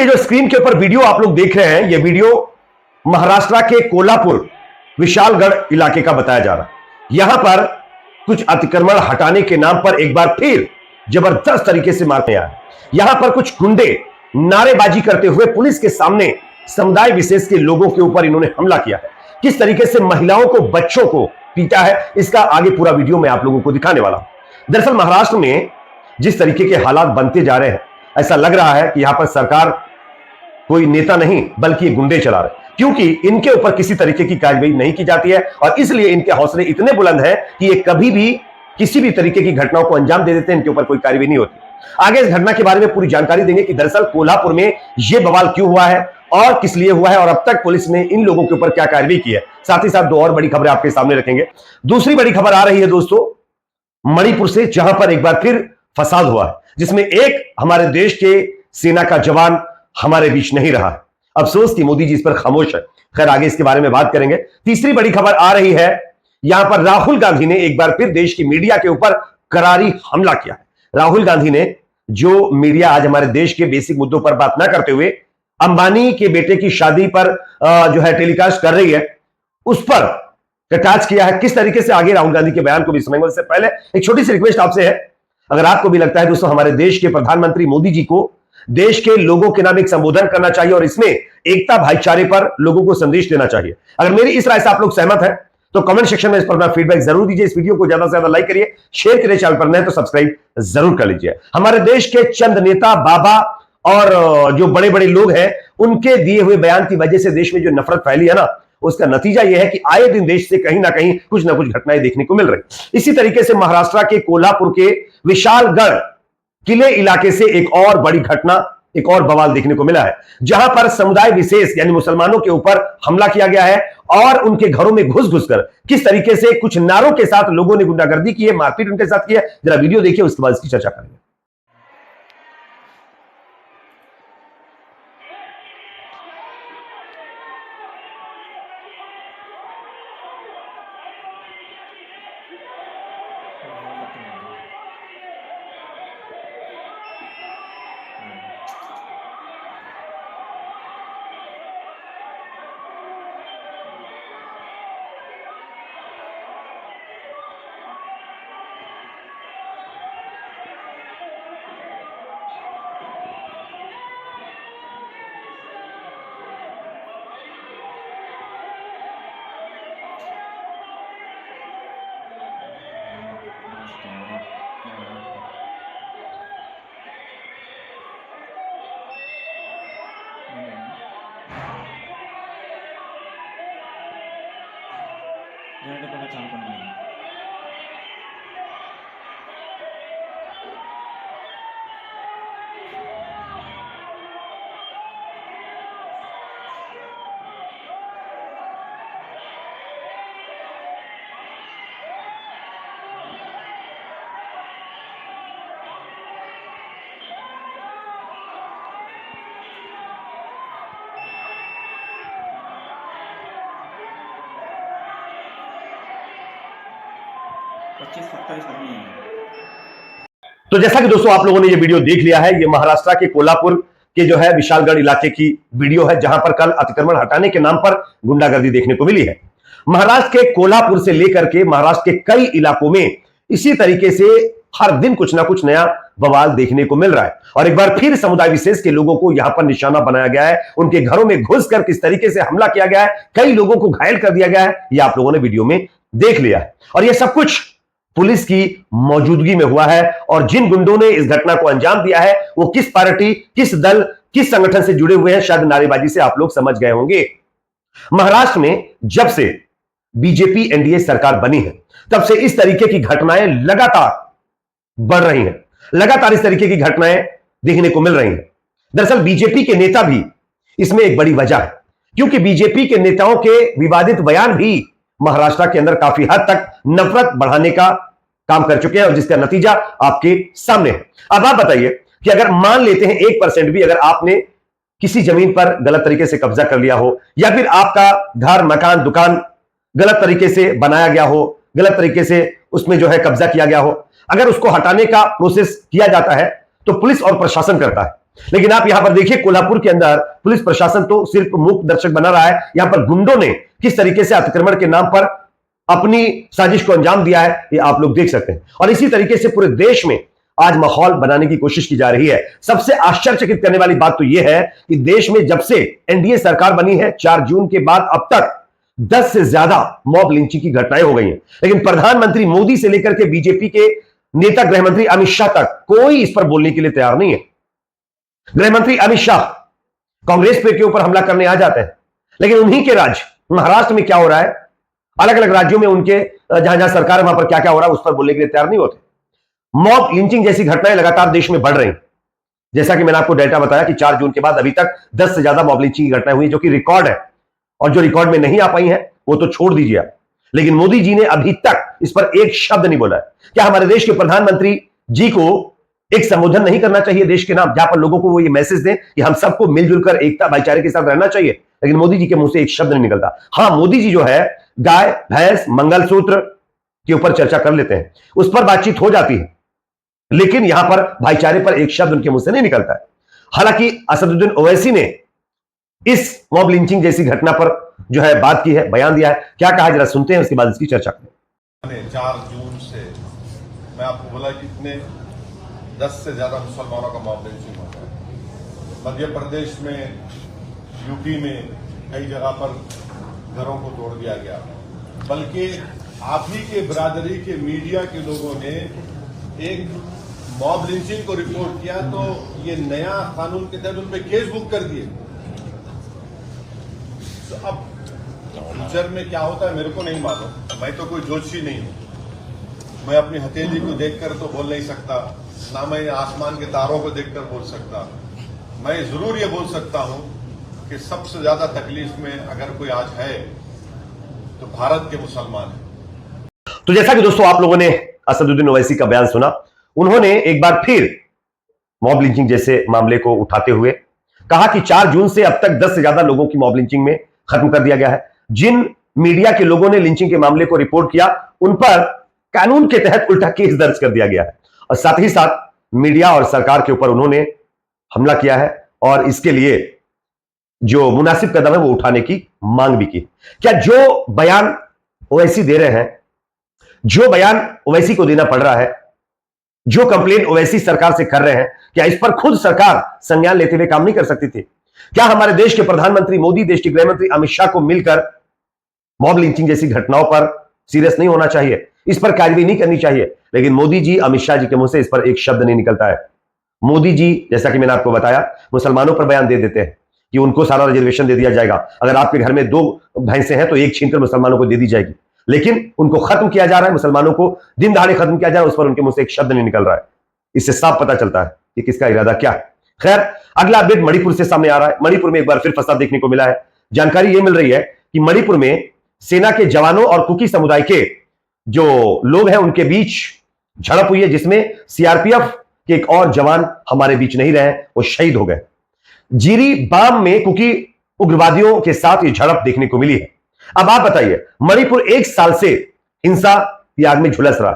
ये जो स्क्रीन के ऊपर वीडियो आप लोग देख रहे हैं, ये वीडियो महाराष्ट्र के कोल्हापुर विशालगढ़ इलाके का बताया जा रहा है। यहां पर कुछ अतिक्रमण हटाने के नाम पर एक बार फिर जबरदस्त तरीके से मारते आए। यहां पर कुछ गुंडे नारेबाजी करते हुए पुलिस के सामने समुदाय विशेष के लोगों के ऊपर इन्होंने हमला किया है। किस तरीके से महिलाओं को, बच्चों को पीटा है, इसका आगे पूरा वीडियो मैं आप लोगों को दिखाने वाला हूं। दरअसल महाराष्ट्र में जिस तरीके के हालात बनते जा रहे हैं, ऐसा लग रहा है कि यहां पर सरकार कोई नेता नहीं बल्कि ये गुंडे चला रहे, क्योंकि इनके ऊपर किसी तरीके की कार्रवाई नहीं की जाती है और इसलिए इनके हौसले इतने बुलंद हैं कि ये कभी भी किसी भी तरीके की घटनाओं को अंजाम दे देते हैं। इनके ऊपर कोई कार्रवाई नहीं होती। आगे इस घटना के बारे में पूरी जानकारी देंगे कि दरअसल कोल्हापुर में यह बवाल क्यों हुआ है और किस लिए हुआ है और अब तक पुलिस ने इन लोगों के ऊपर क्या कार्रवाई की है। साथ ही साथ दो और बड़ी खबरें आपके सामने रखेंगे। दूसरी बड़ी खबर आ रही है दोस्तों मणिपुर से, जहां पर एक बार फिर फसाद हुआ है, जिसमें एक हमारे देश के सेना का जवान हमारे बीच नहीं रहा है। अफसोस कि मोदी जी इस पर खामोश है। खैर आगे इसके बारे में बात करेंगे। तीसरी बड़ी खबर आ रही है, यहां पर राहुल गांधी ने एक बार फिर देश की मीडिया के ऊपर करारी हमला किया है। राहुल गांधी ने, जो मीडिया आज हमारे देश के बेसिक मुद्दों पर बात ना करते हुए अंबानी के बेटे की शादी पर जो है टेलीकास्ट कर रही है, उस पर कटाक्ष किया है। किस तरीके से, आगे राहुल गांधी के बयान को भी सुनेंगे। उससे पहले एक छोटी सी रिक्वेस्ट आपसे है, अगर आपको भी लगता है दोस्तों हमारे देश के प्रधानमंत्री मोदी जी को देश के लोगों के नाम एक संबोधन करना चाहिए और इसमें एकता भाईचारे पर लोगों को संदेश देना चाहिए, अगर मेरी इस राय से आप लोग सहमत हैं तो कमेंट सेक्शन में इस पर अपना फीडबैक जरूर दीजिए। इस वीडियो को ज्यादा से ज्यादा लाइक करिए, शेयर करिए, चैनल पर नए तो सब्सक्राइब जरूर कर लीजिए। हमारे देश के चंद नेता, बाबा और जो बड़े बड़े लोग हैं, उनके दिए हुए बयान की वजह से देश में जो नफरत फैली है ना, उसका नतीजा यह है कि आए दिन देश से कहीं ना कहीं कुछ ना कुछ घटनाएं देखने को मिल रही। इसी तरीके से महाराष्ट्र के कोल्हापुर के विशालगढ़ किले इलाके से एक और बड़ी घटना, एक और बवाल देखने को मिला है, जहां पर समुदाय विशेष यानी मुसलमानों के ऊपर हमला किया गया है और उनके घरों में घुस घुसकर किस तरीके से कुछ नारों के साथ लोगों ने गुंडागर्दी की है, मारपीट उनके साथ की है। जरा वीडियो देखिए, उसके बाद इसकी चर्चा करेंगे। तो जैसा कि दोस्तों आप लोगों ने ये वीडियो देख लिया है, ये महाराष्ट्र के कोल्हापुर के जो है विशालगढ़ इलाके की वीडियो है, जहां पर कल अतिक्रमण हटाने के नाम पर गुंडागर्दी देखने को मिली है। महाराष्ट्र के कोल्हापुर से लेकर के महाराष्ट्र के कई इलाकों में इसी तरीके से हर दिन कुछ ना कुछ नया बवाल देखने को मिल रहा है और एक बार फिर समुदाय विशेष के लोगों को यहां पर निशाना बनाया गया है। उनके घरों में घुसकर किस तरीके से हमला किया गया है, कई लोगों को घायल कर दिया गया है, यह आप लोगों ने वीडियो में देख लिया है। और यह सब कुछ पुलिस की मौजूदगी में हुआ है और जिन गुंडों ने इस घटना को अंजाम दिया है वो किस पार्टी, किस दल, किस संगठन से जुड़े हुए हैं, शायद नारेबाजी से आप लोग समझ गए होंगे। महाराष्ट्र में जब से बीजेपी एनडीए सरकार बनी है, तब से इस तरीके की घटनाएं लगातार बढ़ रही हैं, लगातार इस तरीके की घटनाएं देखने को मिल रही हैं। दरअसल बीजेपी के नेता भी इसमें एक बड़ी वजह है, क्योंकि बीजेपी के नेताओं के विवादित बयान भी महाराष्ट्र के अंदर काफी हद तक नफरत बढ़ाने का काम कर चुके हैं और जिसका नतीजा आपके सामने है। अब आप बताइए कि अगर मान लेते हैं 1% भी अगर आपने किसी जमीन पर गलत तरीके से कब्जा कर लिया हो या फिर आपका घर, मकान, दुकान गलत तरीके से बनाया गया हो, गलत तरीके से उसमें जो है कब्जा किया गया हो, अगर उसको हटाने का प्रोसेस किया जाता है तो पुलिस और प्रशासन करता है, लेकिन आप यहां पर देखिए, कोल्हापुर के अंदर पुलिस प्रशासन तो सिर्फ मूक दर्शक बना रहा है। यहां पर गुंडों ने किस तरीके से अतिक्रमण के नाम पर अपनी साजिश को अंजाम दिया है, ये आप लोग देख सकते हैं। और इसी तरीके से पूरे देश में आज माहौल बनाने की कोशिश की जा रही है। सबसे आश्चर्यचकित करने वाली बात तो यह है कि देश में जब से एनडीए सरकार बनी है 4 जून के बाद अब तक 10 से ज्यादा मॉब लिंचिंग की घटनाएं हो गई हैं। लेकिन प्रधानमंत्री मोदी से लेकर के बीजेपी के नेता गृहमंत्री अमित शाह तक कोई इस पर बोलने के लिए तैयार नहीं है। गृहमंत्री अमित शाह कांग्रेस पे के ऊपर हमला करने आ जाते हैं, लेकिन उन्हीं के राज्य महाराष्ट्र में क्या हो रहा है, अलग अलग राज्यों में उनके जहां जहां सरकार है वहां पर क्या क्या हो रहा है उस पर बोलने के लिए तैयार नहीं होते। मॉब लिंचिंग जैसी घटनाएं लगातार देश में बढ़ रही हैं। जैसा कि मैंने आपको डेटा बताया कि 4 जून के बाद अभी तक 10 से ज्यादा मॉब लिंचिंग की घटनाएं हुई, जो कि रिकॉर्ड है। और जो रिकॉर्ड में नहीं आ पाई है वो तो छोड़ दीजिए आप, लेकिन मोदी जी ने अभी तक इस पर एक शब्द नहीं बोला है। क्या हमारे देश के प्रधानमंत्री जी को एक संबोधन नहीं करना चाहिए देश के नाम, जहां पर लोगों को वो ये मैसेज दें कि हम सबको मिलजुल कर एकता भाईचारे के साथ रहना चाहिए? लेकिन मोदी जी के मुंह से एक शब्द नहीं निकलता। हाँ, मोदी जी जो है गाय भैंस मंगलसूत्र के ऊपर चर्चा कर लेते हैं, उस पर बातचीत हो जाती है, लेकिन यहां पर भाईचारे पर एक शब्द उनके मुंह से नहीं निकलता है। हालांकि असदुद्दीन ओवैसी ने इस मॉब लिंचिंग जैसी घटना पर जो है बात की है, बयान दिया है। क्या कहा जरा सुनते हैं, उसके बाद इसकी चर्चा करें। 4 जून से मैं आपको बोला कि इतने 10 से ज्यादा मुसलमानों का मॉब लिंचिंग हो रहा है। मध्य प्रदेश में, यूपी में कई जगह पर घरों को तोड़ दिया गया, बल्कि आप ही के बिरादरी के मीडिया के लोगों ने एक मॉब लिंचिंग को रिपोर्ट किया तो ये नया कानून के तहत उन पर केस बुक कर दिए। तो अब फ्यूचर में क्या होता है मेरे को नहीं मालूम, मैं तो कोई ज्योतिषी नहीं हूं। मैं अपनी हथेली को देखकर तो बोल नहीं सकता, ना मैं आसमान के तारों को देखकर बोल सकता। मैं जरूर ये बोल सकता हूं कि सबसे ज्यादा तकलीफ में अगर कोई आज है तो भारत के मुसलमान है। तो जैसा कि दोस्तों आप लोगों ने असदुद्दीन ओवैसी का बयान सुना, उन्होंने एक बार फिर मॉब लिंचिंग जैसे मामले को उठाते हुए कहा कि 4 जून से अब तक 10 से ज्यादा लोगों की मॉब लिंचिंग में खत्म कर दिया गया है। जिन मीडिया के लोगों ने लिंचिंग के मामले को रिपोर्ट किया उन पर कानून के तहत उल्टा केस दर्ज कर दिया गया है, और साथ ही साथ मीडिया और सरकार के ऊपर उन्होंने हमला किया है और इसके लिए जो मुनासिब कदम है वो उठाने की मांग भी की। क्या जो बयान ओवैसी दे रहे हैं, जो बयान ओवैसी को देना पड़ रहा है, जो कंप्लेंट ओवैसी सरकार से कर रहे हैं, क्या इस पर खुद सरकार संज्ञान लेते हुए काम नहीं कर सकती थी? क्या हमारे देश के प्रधानमंत्री मोदी, देश के गृहमंत्री अमित शाह को मिलकर मॉब लिंचिंग जैसी घटनाओं पर सीरियस नहीं होना चाहिए, इस पर कार्रवाई नहीं करनी चाहिए? लेकिन मोदी जी, अमित शाह जी के मुंह से इस पर एक शब्द नहीं निकलता है। मोदी जी, जैसा कि मैंने आपको बताया, मुसलमानों पर बयान दे देते हैं कि उनको सारा रिजर्वेशन दे दिया जाएगा, अगर आपके घर में 2 भैंसें हैं तो एक छीनकर मुसलमानों को दे दी जाएगी, लेकिन उनको खत्म किया जा रहा है, मुसलमानों को दिन दहाड़े खत्म किया जा रहा है, उस पर उनके मुंह से एक शब्द नहीं निकल रहा है। इससे साफ पता चलता है कि किसका इरादा क्या है। खैर, अगला अपडेट मणिपुर से सामने आ रहा है। मणिपुर में एक बार फिर फसाद देखने को मिला है। जानकारी यह मिल रही है कि मणिपुर में सेना के जवानों और कुकी समुदाय के जो लोग हैं उनके बीच झड़प हुई है, जिसमें सीआरपीएफ के एक और जवान हमारे बीच नहीं रहे, वो शहीद हो गए। जीरी बाम में कुकी उग्रवादियों के साथ ये झड़प देखने को मिली है। अब आप बताइए, मणिपुर 1 साल से हिंसा की आग में झुलस रहा,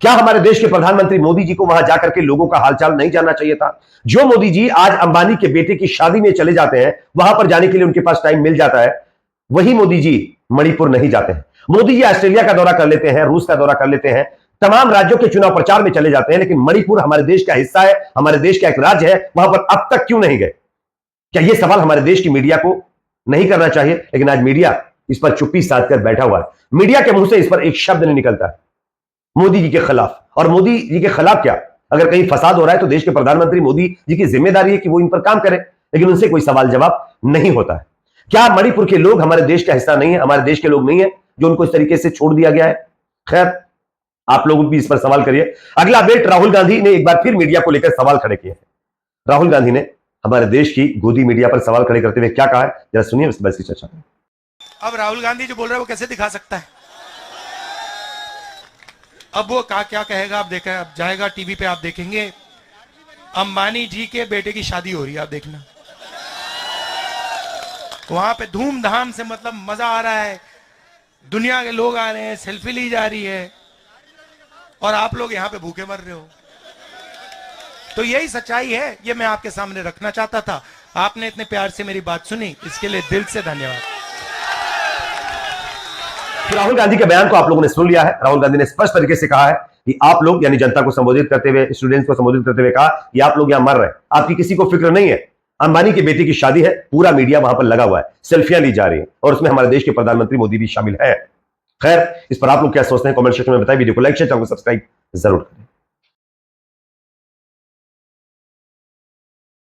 क्या हमारे देश के प्रधानमंत्री मोदी जी को वहां जाकर के लोगों का हालचाल नहीं जानना चाहिए था? जो मोदी जी आज अंबानी के बेटे की शादी में चले जाते हैं, वहां पर जाने के लिए उनके पास टाइम मिल जाता है, वही मोदी जी मणिपुर नहीं जाते हैं। मोदी जी ऑस्ट्रेलिया का दौरा कर लेते हैं, रूस का दौरा कर लेते हैं, तमाम राज्यों के चुनाव प्रचार में चले जाते हैं, लेकिन मणिपुर हमारे देश का हिस्सा है, हमारे देश का एक राज्य है, वहां पर अब तक क्यों नहीं गए? क्या यह सवाल हमारे देश की मीडिया को नहीं करना चाहिए? लेकिन आज मीडिया इस पर चुप्पी साध कर बैठा हुआ है। मीडिया के मुंह से इस पर एक शब्द नहीं निकलता है मोदी जी के खिलाफ। और मोदी जी के खिलाफ क्या, अगर कहीं फसाद हो रहा है तो देश के प्रधानमंत्री मोदी जी की जिम्मेदारी है कि वो इन पर काम करें, लेकिन उनसे कोई सवाल जवाब नहीं होता है। क्या मणिपुर के लोग हमारे देश का हिस्सा नहीं है, हमारे देश के लोग नहीं है, जो उनको इस तरीके से छोड़ दिया गया है? खैर, आप लोग भी इस पर सवाल करिए। अगला अपडेट, राहुल गांधी ने एक बार फिर मीडिया को लेकर सवाल खड़े किए हैं। राहुल गांधी ने हमारे देश की गोदी मीडिया पर सवाल खड़े करते हुए क्या कहा है, जरा सुनिए, उसके बाद इसकी चर्चा करें। अब राहुल गांधी जो बोल रहा है वो कैसे दिखा सकता है? अब वो क्या कहेगा, आप देखा, अब जाएगा टीवी पे, आप देखेंगे अंबानी जी के बेटे की शादी हो रही है, आप देखना वहां पे धूमधाम से, मतलब मजा आ रहा है, दुनिया के लोग आ रहे हैं, सेल्फी ली जा रही है, और आप लोग यहां पे भूखे मर रहे हो। तो यही सच्चाई है, ये मैं आपके सामने रखना चाहता था। आपने इतने प्यार से मेरी बात सुनी, इसके लिए दिल से धन्यवाद। तो राहुल गांधी के बयान को आप लोगों ने सुन लिया है। राहुल गांधी ने स्पष्ट तरीके से कहा है कि आप लोग, यानी जनता को संबोधित करते हुए, स्टूडेंट्स को संबोधित करते हुए कहा कि आप लोग यहां मर रहे हैं, आपकी किसी को फिक्र नहीं है। अंबानी की बेटी की शादी है, पूरा मीडिया वहां पर लगा हुआ है, सेल्फियां ली जा रही है और उसमें हमारे देश के प्रधानमंत्री मोदी भी शामिल है। खैर, इस पर आप लोग क्या सोचते हैं कमेंट सेक्शन में बताएं। वीडियो को लाइक शेयर, चैनल को सब्सक्राइब जरूर करें।